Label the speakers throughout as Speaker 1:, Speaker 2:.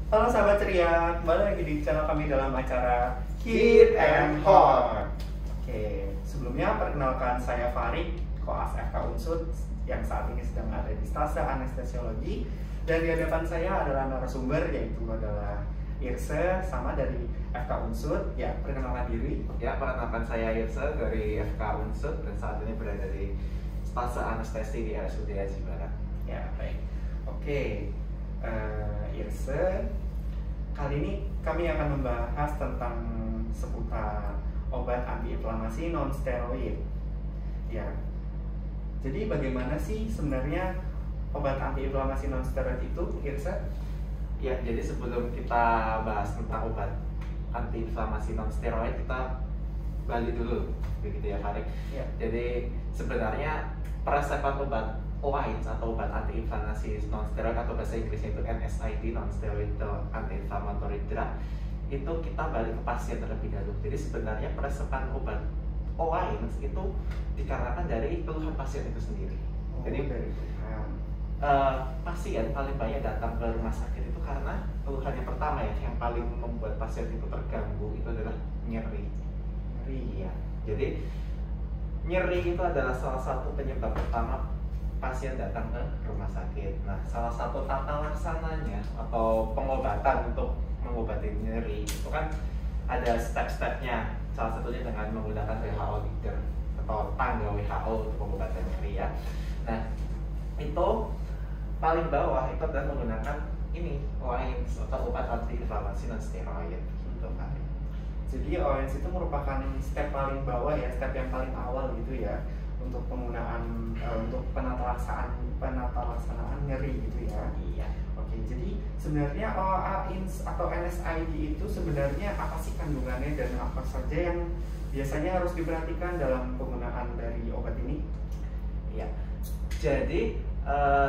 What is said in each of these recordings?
Speaker 1: Halo sahabat ceria, kembali lagi di channel kami dalam acara Kid and Hot. Oke, sebelumnya perkenalkan saya Farid, koas FK Unsud yang saat ini sedang ada di stase anestesiologi, dan di hadapan saya adalah narasumber yaitu adalah Irse sama dari FK Unsud. Ya, perkenalkan diri.
Speaker 2: Ya, perkenalkan saya Irse dari FK Unsud dan saat ini berada di stase anestesi di RSUD Aji Barat.
Speaker 1: Ya, baik. Oke. Irse, kali ini kami akan membahas tentang seputar obat antiinflamasi non steroid. Ya, jadi bagaimana sih sebenarnya obat antiinflamasi non steroid itu, Irse?
Speaker 2: Ya, jadi sebelum kita bahas tentang obat antiinflamasi non steroid, kita balik dulu, begitu ya Farid.
Speaker 1: Ya.
Speaker 2: Jadi sebenarnya peresepan obat OAIDS atau obat antiinflamasi non steroid atau bahasa Inggrisnya itu NSAID, non steroidal anti-inflammatory drug, itu kita balik ke pasien terlebih dahulu. Jadi sebenarnya peresepan obat OAIDS itu dikarenakan dari keluhan pasien itu sendiri. Jadi
Speaker 1: dari
Speaker 2: pasien paling banyak datang ke rumah sakit itu karena keluhan yang pertama ya, yang paling membuat pasien itu terganggu itu adalah nyeri. Iya. Jadi nyeri itu adalah salah satu penyebab utama pasien datang ke rumah sakit. Nah, salah satu tata laksananya atau pengobatan untuk mengobati nyeri itu kan ada step-stepnya. Salah satunya dengan menggunakan WHO leader atau tangga WHO untuk pengobatan nyeri ya. Nah, itu paling bawah itu adalah menggunakan ini OAIDS atau obat anti-inflamasi non steroid gitu kan.
Speaker 1: Jadi OAIDS itu merupakan step paling bawah ya, step yang paling awal gitu ya, untuk penggunaan untuk penata laksanaan nyeri gitu ya.
Speaker 2: Iya.
Speaker 1: Oke, jadi sebenarnya OAIDS atau NSAID itu sebenarnya apa sih kandungannya dan apa saja yang biasanya harus diperhatikan dalam penggunaan dari obat ini?
Speaker 2: Iya. Jadi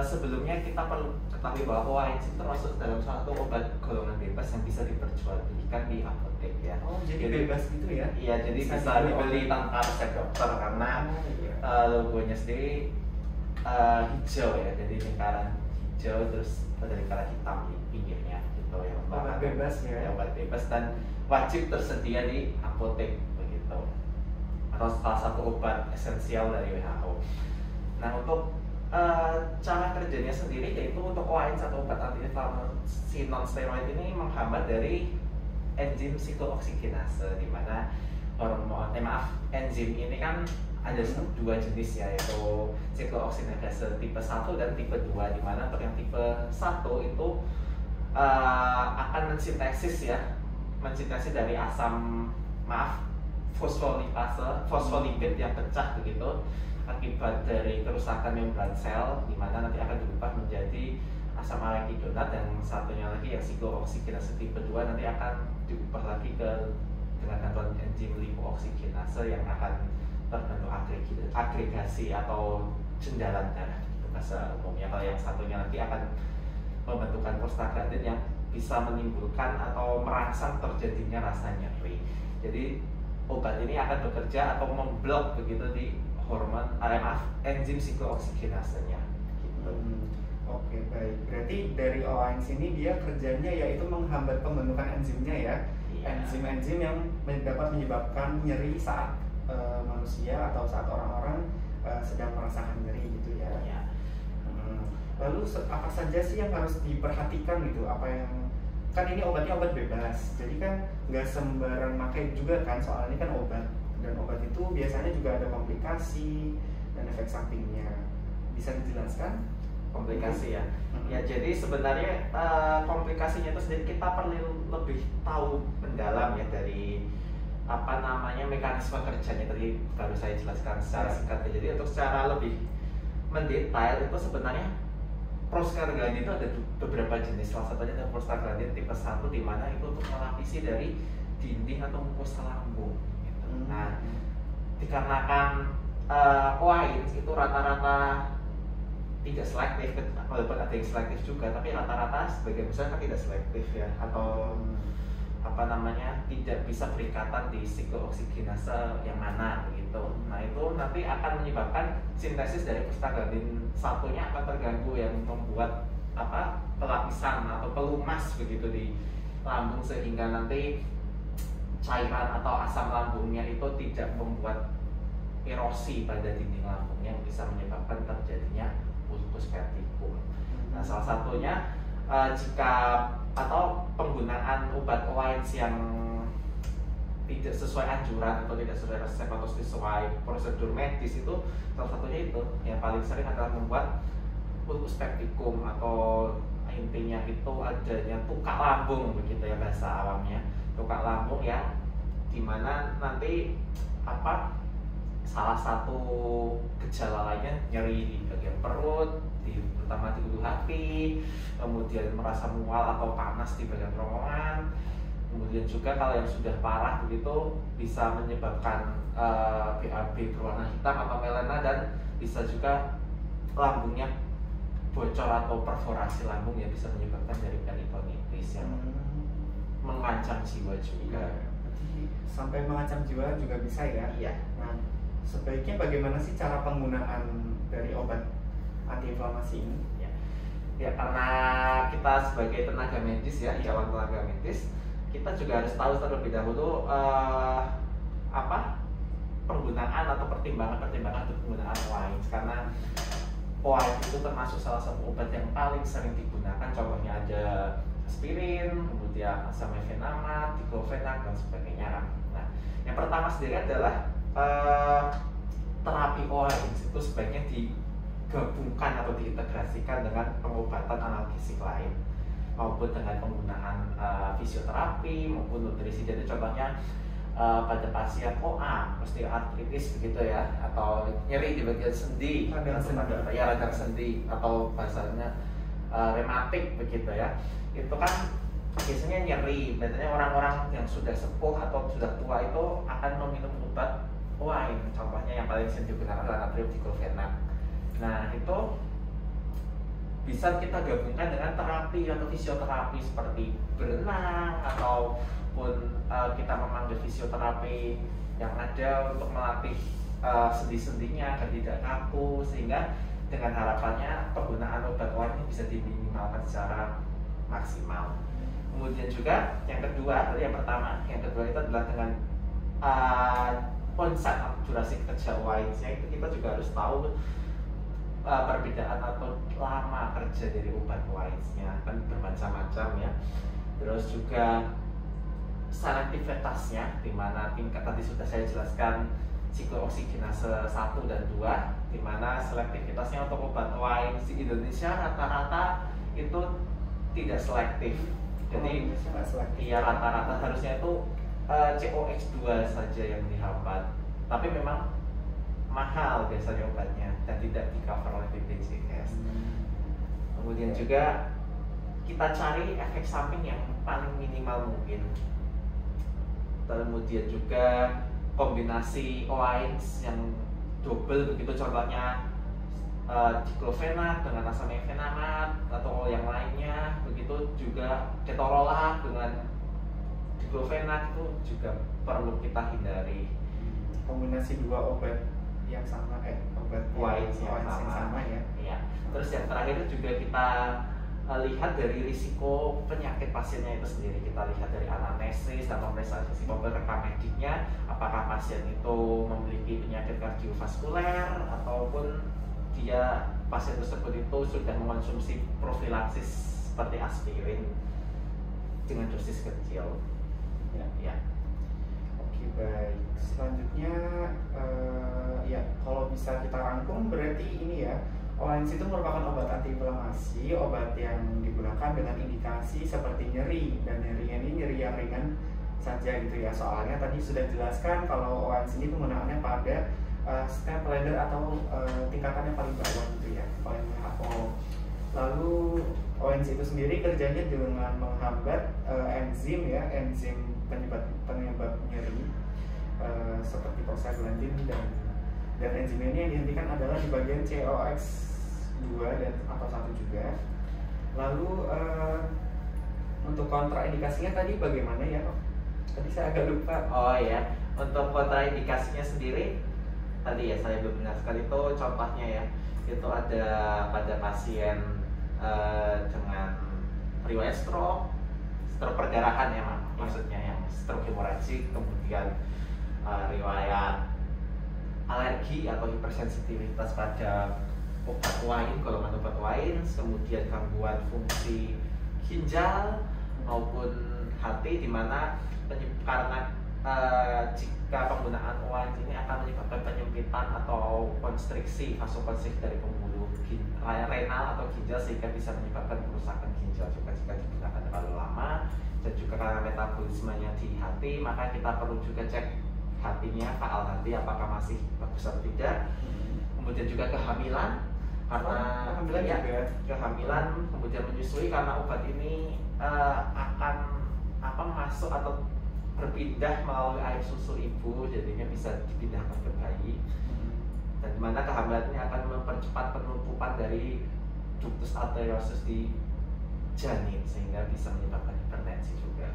Speaker 2: sebelumnya kita perlu ketahui bahwa OAIDS itu termasuk dalam satu obat golongan bebas yang bisa diperjualbelikan di apotek ya.
Speaker 1: Oh, jadi bebas gitu ya?
Speaker 2: Iya, jadi bisa dibeli tanpa resep dokter karena logonya sendiri hijau ya, jadi lingkaran hijau terus ada lingkaran hitam di pinggirnya gitu ya.
Speaker 1: Obat bebas ya?
Speaker 2: Obat bebas dan wajib tersedia di apotek begitu, atau salah satu obat esensial dari WHO. Nah, untuk cara kerjanya sendiri yaitu untuk OAIDS atau obat antiinflamasi non steroid ini menghambat dari enzim siklooksigenase, di mana hormon enzim ini kan ada dua jenis ya, yaitu siklooksigenase tipe 1 dan tipe 2, di mana untuk yang tipe 1 itu akan mensintesis dari asam fosfolipid yang pecah begitu akibat dari kerusakan membran sel, di mana nanti akan berubah menjadi asam arachidonat, dan satunya lagi yang siklooksigenase tipe 2 nanti akan diubah lagi dengan bantuan enzim lipooksigenase yang akan terbentuk agregasi atau cendalan darah itu bahasa umumnya. Kalau yang satunya lagi akan pembentukan prostaglandin yang bisa menimbulkan atau merangsang terjadinya rasa nyeri. Jadi obat ini akan bekerja atau memblok begitu di enzim siklooksigenasenya gitu.
Speaker 1: Oke, baik. Berarti dari OAIDS ini dia kerjanya yaitu menghambat pembentukan enzimnya ya. Iya. Enzim-enzim yang dapat menyebabkan nyeri saat manusia atau saat orang-orang sedang merasakan nyeri gitu ya.
Speaker 2: Iya.
Speaker 1: Lalu apa saja sih yang harus diperhatikan gitu? Apa yang kan ini obatnya obat bebas, jadi kan nggak sembarang pakai juga kan, soalnya kan obat, dan obat itu biasanya juga ada komplikasi dan efek sampingnya. Bisa dijelaskan?
Speaker 2: Komplikasi ya. Ya, jadi sebenarnya komplikasinya itu sendiri kita perlu lebih tahu mendalam ya dari mekanisme kerjanya. Tadi baru saya jelaskan secara singkat ya. Jadi untuk secara lebih mendetail itu sebenarnya prostaglandin itu ada beberapa jenis. Salah satunya adalah prostaglandin tipe 1, di mana itu untuk melapisi dari dinding atau mukosa lambung gitu. Nah, dikarenakan OAIDS itu rata-rata tidak selektif, walaupun ada yang selektif juga, tapi rata-rata sebagian besar kan tidak selektif ya, atau tidak bisa perikatan di siklooksigenase yang mana begitu. Nah, itu nanti akan menyebabkan sintesis dari prostaglandin satunya akan terganggu, yang membuat pelapisan atau pelumas begitu di lambung, sehingga nanti cairan atau asam lambungnya itu tidak membuat erosi pada dinding lambung yang bisa menyebabkan terjadinya ulcus verticum. Nah, salah satunya jika atau penggunaan obat OAINS yang tidak sesuai anjuran atau tidak sesuai resep atau sesuai prosedur medis, itu salah satunya itu yang paling sering adalah membuat ulcus verticum, atau intinya itu adanya tukak lambung begitu ya bahasa awamnya, tukak lambung yang dimana nanti salah satu gejala lainnya nyeri di bagian perut, terutama di ulu hati, kemudian merasa mual atau panas di bagian kerongkongan. Kemudian juga kalau yang sudah parah begitu bisa menyebabkan BAB berwarna hitam atau melena, dan bisa juga lambungnya bocor atau perforasi lambung yang bisa menyebabkan dari peritonitis yang mengancam jiwa juga.
Speaker 1: Berarti sampai mengancam jiwa juga bisa ya?
Speaker 2: Iya.
Speaker 1: Nah, sebaiknya bagaimana sih cara penggunaan dari obat antiinflamasi ini?
Speaker 2: Ya, karena kita sebagai tenaga medis ya, calon tenaga medis, kita juga harus tahu terlebih dahulu penggunaan atau pertimbangan untuk penggunaan OAINS, karena OAINS itu termasuk salah satu obat yang paling sering digunakan. Contohnya ada aspirin, kemudian asam efenamat, diclofenac, dan sebagainya. Nah, yang pertama sendiri adalah terapi OAINS itu sebaiknya digabungkan atau diintegrasikan dengan pengobatan analgesik lain, maupun dengan penggunaan fisioterapi maupun nutrisi. Jadi contohnya pada pasien OA, osteoartritis begitu ya, atau nyeri di bagian sendi, radang sendi, atau bahasanya rematik begitu ya, itu kan biasanya nyeri. Biasanya orang-orang yang sudah sepuh atau sudah tua itu akan meminum obat OAINS. Contohnya yang paling sering digunakan adalah natrium diclofenac. Nah, itu bisa kita gabungkan dengan terapi atau fisioterapi seperti berenang, ataupun kita memanggil fisioterapi yang ada untuk melatih sendi-sendinya agar tidak kaku, sehingga dengan harapannya penggunaan obat OAINS ini bisa diminimalkan secara maksimal. Kemudian juga yang kedua, tadi yang pertama, yang kedua itu adalah dengan onset atau durasi kerja OAINS-nya itu kita juga harus tahu perbedaan atau lama kerja dari obat OAINS-nya, kan bermacam-macam ya. Terus juga selektivitasnya, di mana tingkat tadi sudah saya jelaskan siklooksigenase 1 dan 2, di mana selektivitasnya untuk obat OAINS di Indonesia rata-rata itu tidak selektif. Jadi iya, rata-rata harusnya itu COX2 saja yang dihambat, tapi memang mahal biasanya obatnya dan tidak di cover oleh BPJS. Kemudian juga kita cari efek samping yang paling minimal mungkin. Kemudian juga kombinasi OAINS yang double begitu, contohnya diclofenac dengan asam efenamat atau yang lainnya begitu, juga ketorolac dengan diclofenac itu juga perlu kita hindari.
Speaker 1: Kombinasi dua obat yang sama, obat
Speaker 2: OAINS yang sama
Speaker 1: ya.
Speaker 2: Iya. Terus yang terakhir juga kita lihat dari risiko penyakit pasiennya itu sendiri. Kita lihat dari anamnesis dan pemeriksaan psikologi rekam mediknya, apakah pasien itu memiliki penyakit kardiovaskuler ataupun pasien tersebut itu sudah mengonsumsi profilaksis seperti aspirin dengan dosis kecil. Ya.
Speaker 1: Oke, baik. Selanjutnya ya, kalau bisa kita rangkum berarti ini ya, OAINS itu merupakan obat antiinflamasi, obat yang digunakan dengan indikasi seperti nyeri, dan nyerinya ini nyeri yang ringan saja gitu ya. Soalnya tadi sudah jelaskan kalau OAINS ini penggunaannya pada step ladder atau tingkatannya paling bawah gitu ya, paling WHO. Lalu OAINS itu sendiri kerjanya dengan menghambat enzim ya, enzim penyebab nyeri seperti prostaglandin, dan enzim ini yang dihentikan adalah di bagian COX2 dan atau 1 juga. Lalu untuk kontraindikasinya tadi bagaimana ya? Tadi saya agak lupa.
Speaker 2: Oh ya, untuk kontraindikasinya sendiri tadi ya saya belum menjelaskan itu contohnya ya. Itu ada pada pasien dengan riwayat stroke perdarahan ya maksudnya yang stroke hemorragik, kemudian riwayat alergi atau hipersensitivitas pada obat wine, golongan obat wine, kemudian gangguan fungsi ginjal maupun hati, di mana karena jika penggunaan wine ini akan menyebabkan penyempitan atau konstriksi vasokonstriksi dari pembuluh renal atau ginjal, sehingga bisa menyebabkan kerusakan ginjal juga jika digunakan terlalu lama. Dan juga karena metabolismenya di hati, maka kita perlu juga cek hatinya, faal hati apakah masih bagus atau tidak. Kemudian juga kehamilan, karena kehamilan kemudian menyusui, karena obat ini akan masuk atau berpindah melalui air susu ibu, jadinya bisa dipindahkan ke bayi. Dan dimana kehamilan ini akan mempercepat penumpukan dari ductus arteriosus di janin, sehingga bisa menyebabkan hipertensi juga.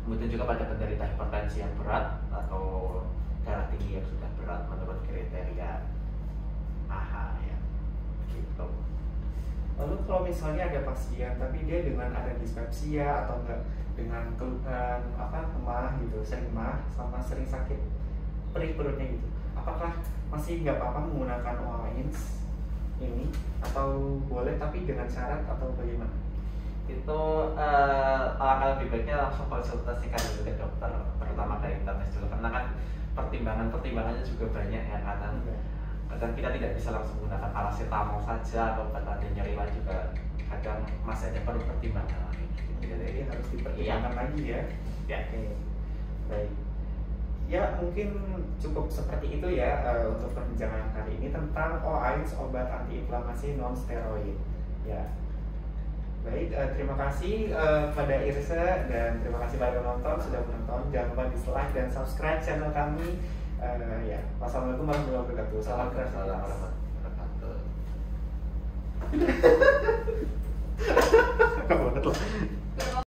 Speaker 2: Kemudian juga pada penderita hipertensi yang berat atau darah tinggi yang sudah berat menurut kriteria AHA ya, gitu.
Speaker 1: Lalu kalau misalnya ada pasien tapi dia dengan ada dispepsia atau enggak dengan keluhan lemah gitu, sering mah sama sering sakit perih perutnya gitu, apakah masih nggak apa-apa menggunakan wines ini atau boleh tapi dengan syarat atau bagaimana?
Speaker 2: Itu alangkah lebih baiknya langsung konsultasikan dulu ke dokter, pertama dari internet dulu, karena kan pertimbangannya juga banyak ya, karena kadang kita tidak bisa langsung menggunakan paracetamol saja atau obat anti nyeri lain juga kadang masih ada perlu pertimbangan lagi.
Speaker 1: Jadi harus dipertimbangkan lagi ya.
Speaker 2: Ya.
Speaker 1: Oke. Baik. Ya mungkin cukup seperti itu ya untuk perbincangan kali ini tentang OAINS, obat antiinflamasi non steroid. Ya. Baik, terima kasih pada Irsa dan terima kasih pada penonton sudah menonton. Jangan lupa di-like dan subscribe channel kami. Ya, wassalamualaikum warahmatullahi wabarakatuh. Salam keras.
Speaker 2: Assalamualaikum warahmatullahi wabarakatuh.